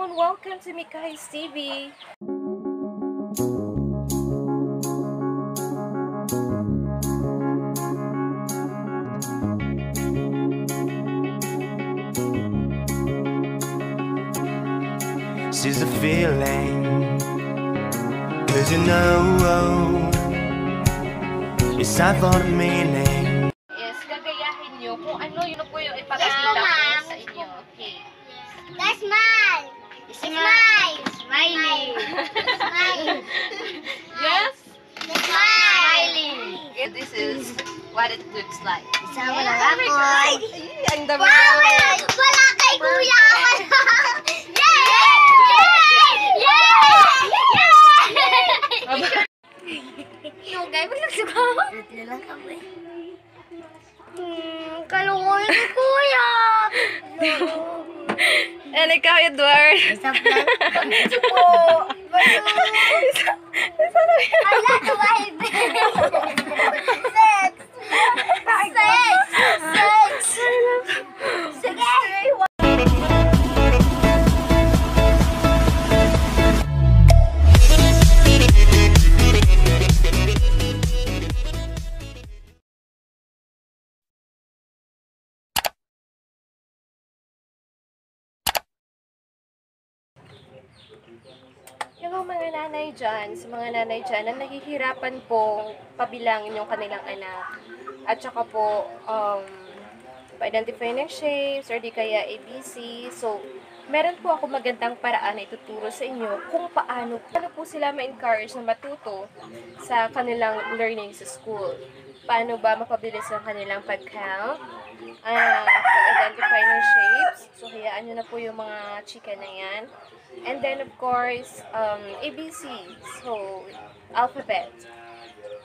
afternoon! Welcome to Mikay's TV! This is a feeling, 'cause you know it's not for the meaning. Yes, gagayahin nyo kung ano yun po yung ipapakita ko sa inyo. Okay. Let's smile! Smile! Smiling! Smile! Yes? Smiling! This is what it looks like. Sama lang ako. Ay, ang dami Wow! ko. Wala kay kuya! Yay! Yay! Yay! Yung guy, wala suka. Tatlo lang kami. Kalukuhin ni kuya! And ikaw, Edward. Isa lang. Isa po. Ala, tuwahid. Sex! Sex! Sex! Sige! Yung mga nanay dyan, sa mga nanay dyan na nahihirapan po pabilangin yung kanilang anak. At saka po, pa-identify ng shapes or di kaya ABC. So, meron po ako magandang paraan na ituturo sa inyo kung paano po sila ma-encourage na matuto sa kanilang learning sa school. Paano ba mapabilis ang kanilang pag-count, pag-identify ng shapes. So, hayaan nyo na po yung mga chika na yan. And then, of course, ABC. So, alphabet.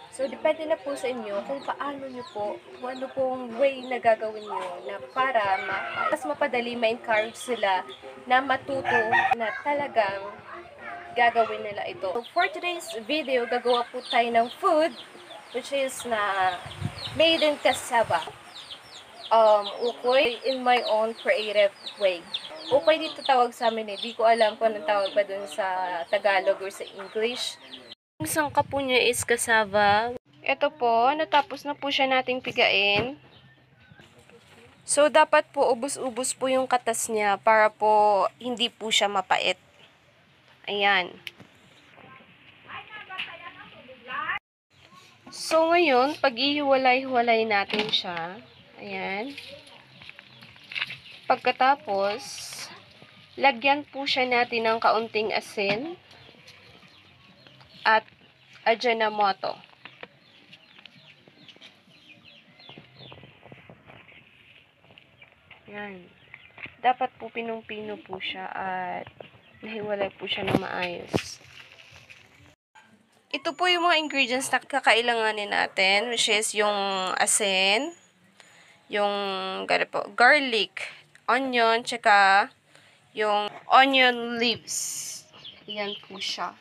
So, depende na po sa inyo kung paano nyo po, kung ano pong way na gagawin nyo na para mas mapadali ma-encourage sila na matuto na talagang gagawin nila ito. So, for today's video, gagawa po tayo ng food, which is na made in cassava. Ukoy in my own creative way. Ukoy dito tawag sa amin eh. Di ko alam kung anong tawag pa dun sa Tagalog or sa English. Yung sangka po niya is cassava. Ito po, natapos na po siya nating pigain. So, dapat po ubos-ubos po yung katas niya para po hindi po siya mapait. Ayan. So, ngayon, pag-ihiwalay-hiwalay natin siya. Ayan. Pagkatapos, lagyan po siya natin ng kaunting asin at Ajinomoto. Ayan. Dapat po pinong-pino po siya at nahiwalay po siya ng maayos. Ito po yung mga ingredients na kakailanganin natin, which is yung asin, yung garlic, onion, tsaka yung onion leaves. Yan po siya.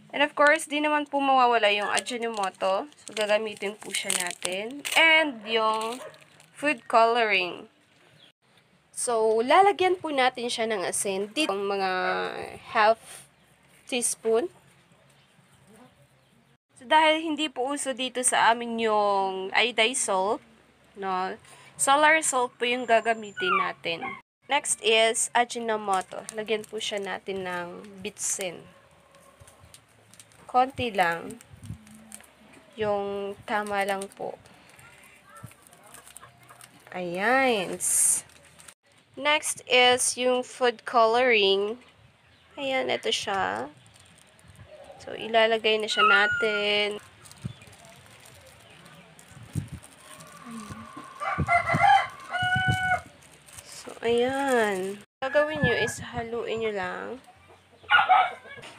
And of course, di naman po mawawala yung Ajinomoto. So, gagamitin po siya natin. And yung food coloring. So, lalagyan po natin siya ng asin. Dito, mga half teaspoon. So, dahil hindi po uso dito sa amin yung iodized salt, no? Solar salt po yung gagamitin natin. Next is Ajinomoto. Lagyan po siya natin ng bitsin. Konti lang. Yung tama lang po. Ayan. Next is yung food coloring. Ayan, ito siya. So, ilalagay na siya natin. So, ayan. Gagawin nyo is haluin nyo lang.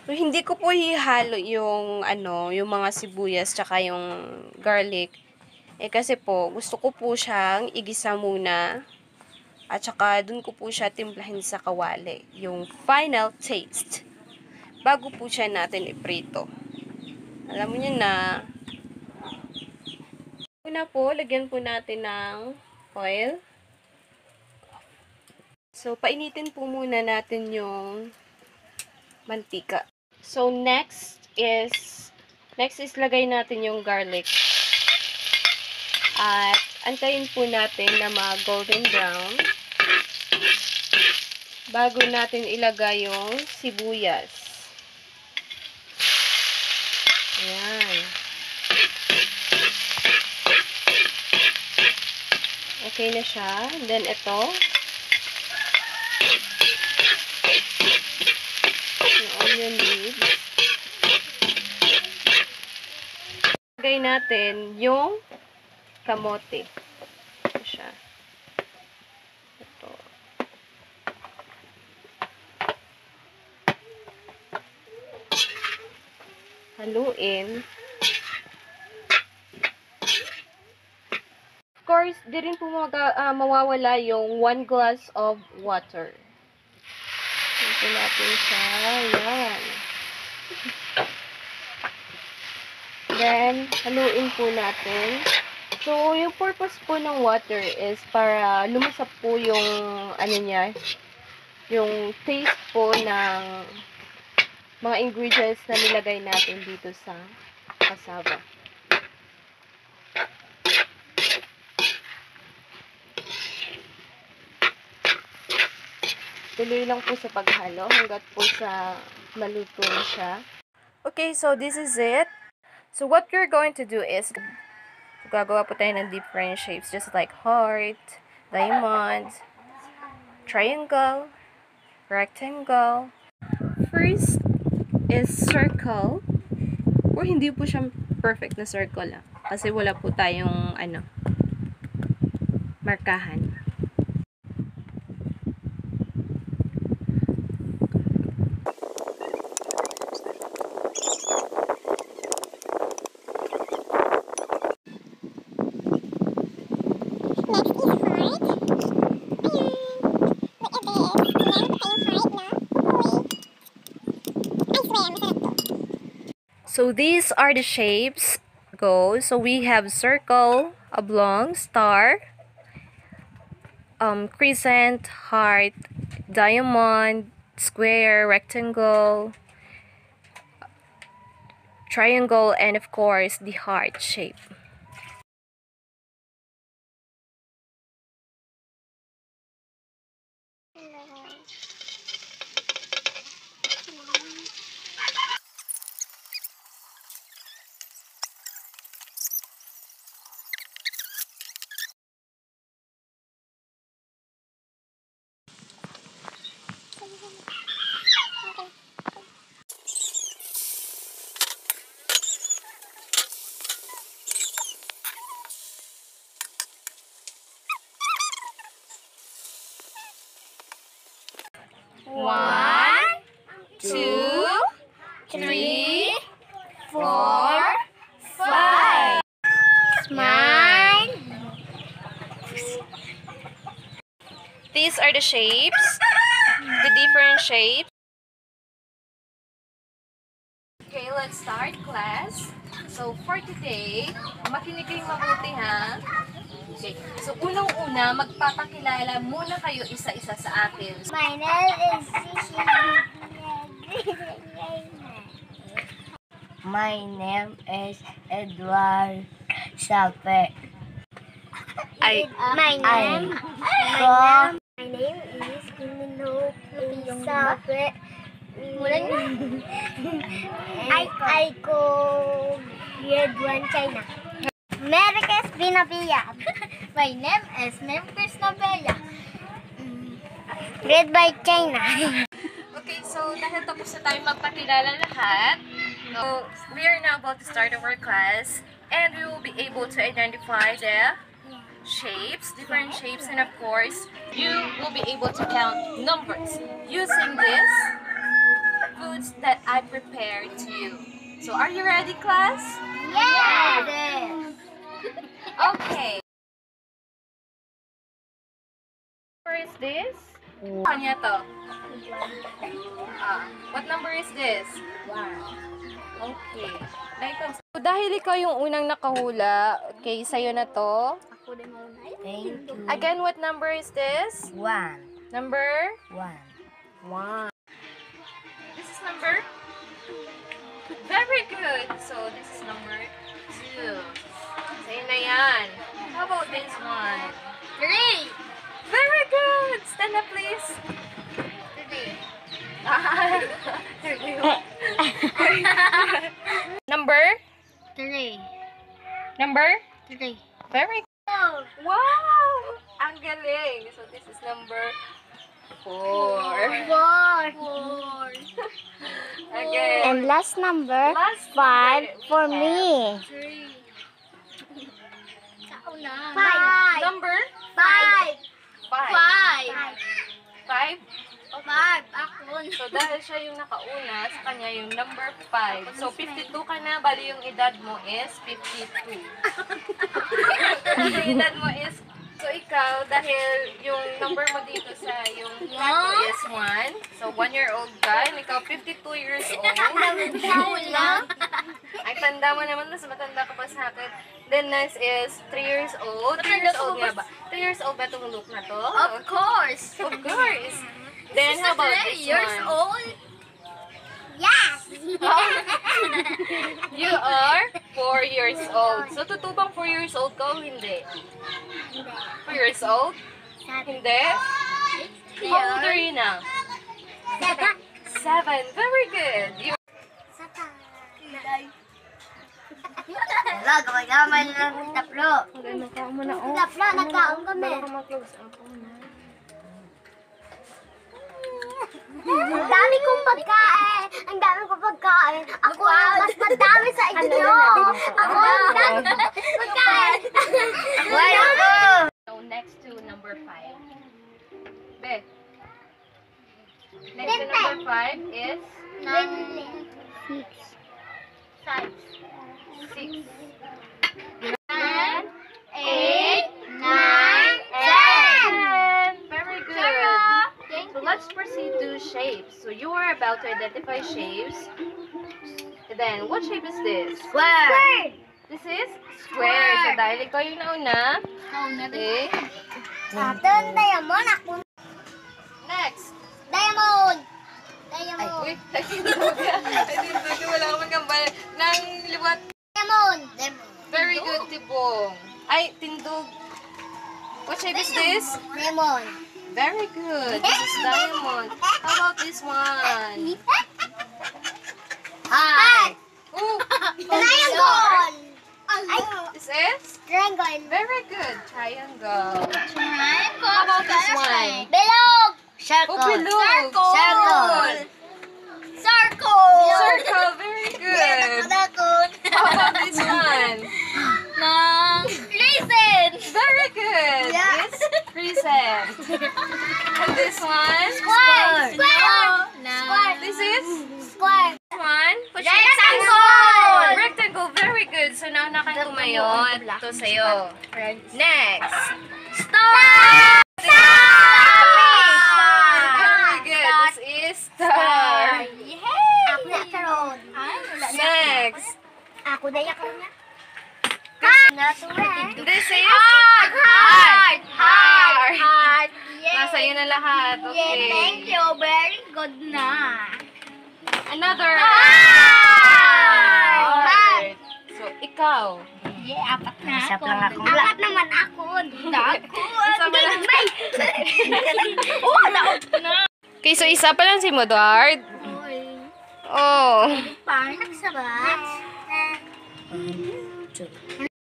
So, hindi ko po hihalo yung, yung mga sibuyas tsaka yung garlic. Kasi po, gusto ko po siyang igisa muna. At saka, dun ko po siya timplahin sa kawali. Yung final taste. Bago po siya natin iprito. Alam mo nyo na. Una po, lagyan po natin ng oil. So, painitin po muna natin yung mantika. So, next is lagay natin yung garlic. At, antayin po natin na mag-golden brown. Bago natin ilagay yung sibuyas. Ayan. Okay na siya. Then, ito. Yung onion leaves. Lagay natin yung kamote. Ito siya. Ito. Haluin. Of course, di rin po mawawala yung 1 glass of water. Ito natin siya. Ayan. Then, haluin po natin. So, yung purpose po ng water is para lumusap po yung, ano niya, yung taste po ng mga ingredients na nilagay natin dito sa cassava. Tuloy lang po sa paghalo hanggat po sa maluto na siya. Okay, so this is it. So what we're going to do is gagawa po tayo ng different shapes just like heart, diamond, triangle, rectangle. First is circle. Or hindi po siya perfect na circle kasi wala po tayong markahan. So these are the shapes. So we have circle, oblong, star, crescent, heart, diamond, square, rectangle, triangle, and of course the heart shape. One, two, three, four, five. Smile. These are the shapes, the different shapes. Okay, let's start class. So for today, makinig kayong mabuti ha. Okay, so unang-una, magpapakilala muna kayo isa-isa sa akin. My name is My name is Edward Saute. My name is Saute. I go grade 1 China. Merikes Binabiyad. My name is Memphis Nabella. Grade by China. Okay, so dahil tapos na tayo magpakilala lahat, so we are now about to start our class and we will be able to identify the shapes, different shapes, and of course, you will be able to count numbers using this foods that I prepared to you. So are you ready, class? Yes. Okay. What number is this? Kanya to. What number is this? 1. Okay. So, dahil ikaw yung unang nakahula, okay, sa'yo na to. Ako din mauna. Thank you. Again, what number is this? 1. Number 1. 1. This is number. Very good. So this is number 2. Sa'yo na yan. How about this one? 3. Very good. Stand up, please. 3. Number. 3. Number. 3. Very good. Wow! Ang galing. So this is number 4. 4. Okay. And last number, Last 5 number for we me. 3. Kauna. 5. Number 5. 5. 5. 5. Ako. So dahil siya yung nakauna, sa kanya yung number 5. So 52 ka na, bali yung edad mo is 52. Yung edad mo is, so ikaw, dahil yung number mo dito sa yung number is 1. So 1-year-old ka, and ikaw 52 years old. Ay, tanda mo naman, mas matanda ka pa sa akin. Then next is 3 years old. 3 years old nga ba? 3 years old ba itong look na to? Of course. Of course. Then how about this years one? old? Yes. You are 4 years old. So tutubang 4 years old ka o hindi? 4 years old? Hindi? How old are you now? 7. Very good. You Wala, gamay-gamay lang ng taplo. Taplo, nagkaon kami. Ang dami kong pagkain. Ang dami kong pagkain. Ako mas madami sa inyo. Ako ang dami pagkain. So next to number 5. Be. Next to number 5 is 6. 7, 8, 9, 10. Very good. So let's proceed to shapes. So you are about to identify shapes. And then, what shape is this? Square. This is square. So dahil ikaw yung nauna. Okay. Saturn, diamond. Ako. Next. Diamond. Ay, wait. Nagtindog ka. Wala ka magkambal. Nang liwat. Diamond. Very good, Tibong. Ay, tindog. What shape is this? Diamond. Very good. This is diamond. How about this one? Hi. Oh, Triangle. this is? Triangle. Very good. Triangle. Triangle. How about this one? Bilog. Circle. Oh, bilog. Circle. Circle. Circle. Very good. How about this one? Reason. Very good. Yeah. It's crescent. And this one? Square. Square. This is? Square. This one? Rectangle. Rectangle. Very good. So now na kang tumayo. Ito sa'yo. Next. Star. Very good. This is star. Ako na karon. Next. Ako na karon na. This is? Heart. Heart. Yay. Nasa iyo na lahat. Okay. Thank you. Very good na. Another. Heart. Heart. So, ikaw. Yeah, 4 na Isa ako. lang ako. 4 naman ako. Dako. Isa pa lang. Oh, daot na. Okay, so isa pa lang si Modard. Oh. Parang nagsabat.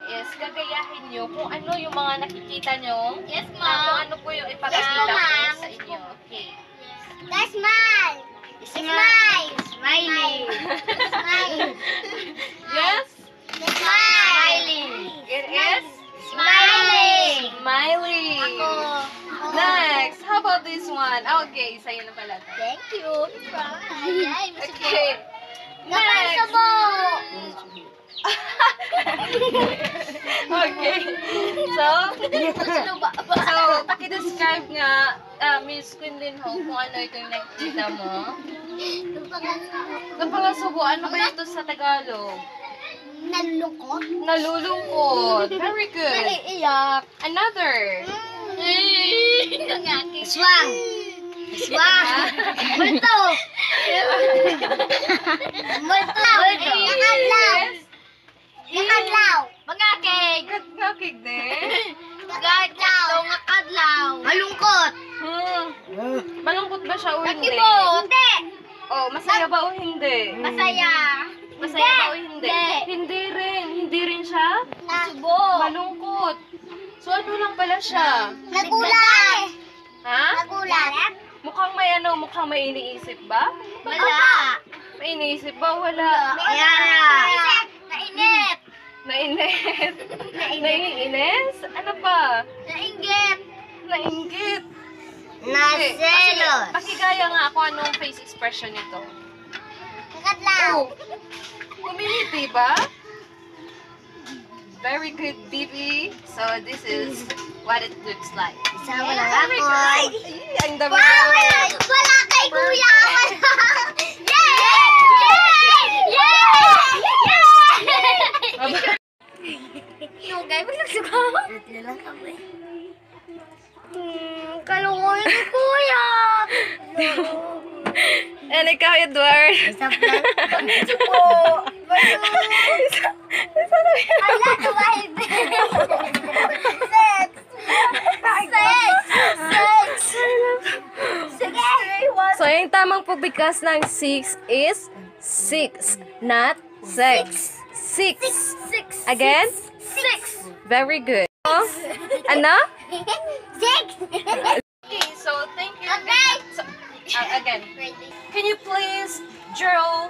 Yes, gagayahin nyo kung ano yung mga nakikita nyo. Yes, Kung ma'am. ano po yung ipapakita ko ma'am. sa inyo. Okay. Smile. Smile. Smiley. Yes? Smiley. It is? Smiley. Smiley. Next. How about this one? Okay, sa'yo na pala. Thank you. Bye. Okay. Next. Next. Okay. So, paki-describe nga, Miss Quinlin Ho, kung ano itong nakikita mo. Kapangasubo, ano ba ito sa Tagalog? Nalulungkot. Nalulungkot. Very good. Naiiyak. Another. Aswang. Aswang. Multo. Multo. Nakadlaw. Nakadlaw. Mangakig. Ngakig din. Gadlaw. Nakadlaw. Malungkot. Malungkot ba siya o hindi? Nakibot. Hindi. Oh, masaya ba o hindi? Masaya. Masaya ba o hindi? Hindi. Hindi rin. Hindi rin siya? Subo. Malungkot. So ano lang pala siya? Nagulat. Ha? Nagulat. Mukhang may iniisip ba? Wala. May iniisip ba? Wala. Ayan. Nainip. Nainit. Naiinis? Ano pa? Nainggit. Nainggit. Naselos. Pakigaya nga ako anong face expression nito. Nakadlaw. Community ba? Very good, Bibi. So, this is what it looks like. Isama lang Very ako. good. Ay, ang dami Wow, na. wala kay kuya. Yay! Yay! Yay! Yung guy, biglang sugaw. Kalukuhin ni kuya. And ikaw, Edward. Isang plan. Supo. Ala, tuwahid. Sex. Sex. Sige. So, yung tamang pagbigkas ng 6 is 6, not 6. 6. Again? 6. Very good. Oh, ano? 6. Okay, so thank you. Okay. So, again, can you please draw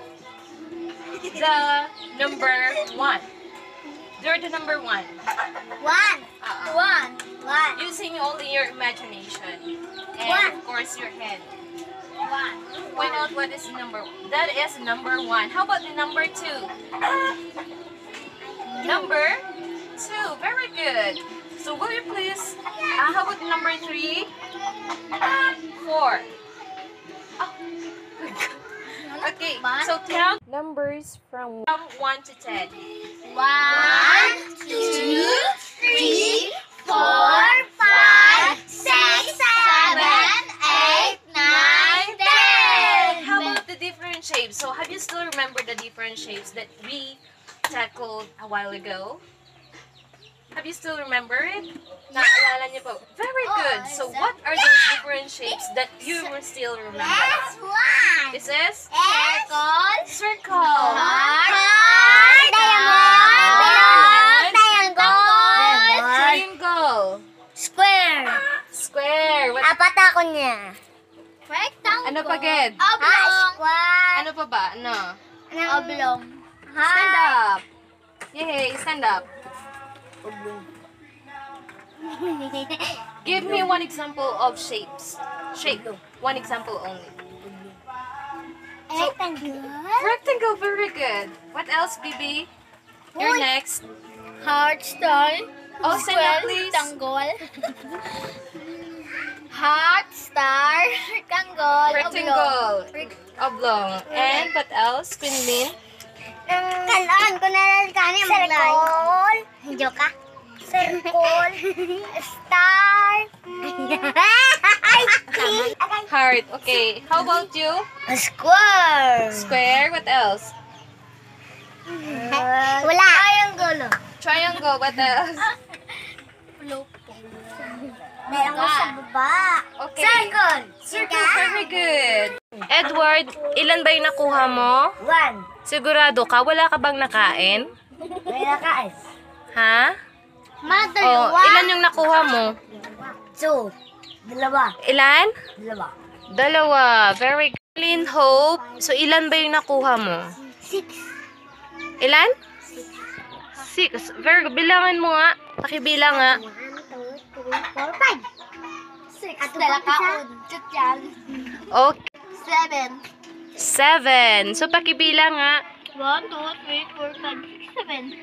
the number 1? Draw the number 1. 1. Using only your imagination. And One. of course your head. Point out what is number 1. That is number 1. How about the number 2? Number 2. Very good. So will you please, how about number 3? 4. Oh. Okay, so count numbers from 1 to 10. 1, 2, 3, 4, 5, 6, 7, 8, 9, 10. How about the different shapes? So have you still remembered the different shapes that we tackled a while ago? Have you still remember it? Naalala niyo po? Very good. So what are those different shapes that you will still remember? S1. This is Circle. circle. Heart. Diamond. Triangle. Triangle. Square. Square. What? Apat ako niya. Rectangle. Ano pa, Ged? Square. Ano pa ba? Ano? Oblong. Stand up. Yay, stand up. Give me one example of shapes. Shape. One example only. Rectangle. Rectangle, very good. What else, Bibi? You're next. Heart, star. Oh, stand up, please. Rectangle. Heart, star. Rectangle. Rectangle. Oblong. And what else, Quinlin? Kalaan ko na lang kami circle. Joke ka? Circle. Star. Heart. Okay. How about you? Square. Square. What else? Wala. Triangle. Triangle. What else? Meron ko sa baba. Okay. Circle. Circle. Very good. Edward, ilan ba yung nakuha mo? 1. Sigurado ka? Wala ka bang nakain? May nakain. Ha? Dalawa. Oh, ilan yung nakuha mo? 2. Dalawa. Ilan? Dalawa. Dalawa. Very good. Clean Hope. So, ilan ba yung nakuha mo? 6. Ilan? 6. Very good. Bilangan mo nga. Pakibilang nga. 1, 2, 3, 4, 5. 6. Dalakaon. Chutyal. Okay. 7. 7. So, pakibilang nga. 1, 2, 3, 4, 5, 6, 7.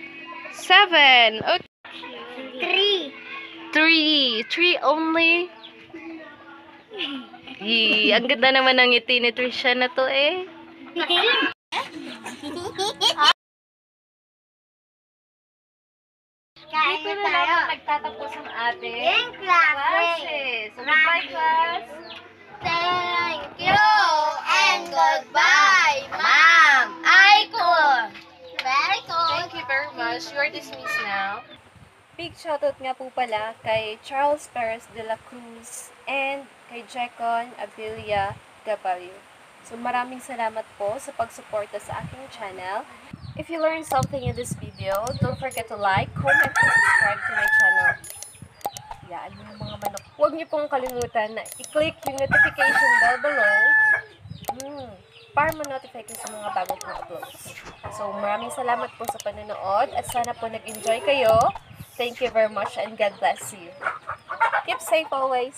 7. Okay. 3. 3 only. Ang ganda naman ng ngiti ni Trisha na to eh. Kain dito na naman nagtatapos ang ating Yung klase. classes. So, goodbye, class! Thank you and goodbye, Ma'am Aiko. Very good. Thank you very much. You are dismissed now. Big shoutout nga po pala kay Charles Perez de la Cruz and kay Jecon Abilia Gabalio. So maraming salamat po sa pagsuporta sa aking channel. If you learned something in this video, don't forget to like, comment, and subscribe to my channel. Yan, yung mga manok. Huwag niyo pong kalimutan na i-click yung notification bell below para ma-notify kayo sa mga bagong uploads. So maraming salamat po sa panonood at sana po nag-enjoy kayo. Thank you very much and God bless you. Keep safe always.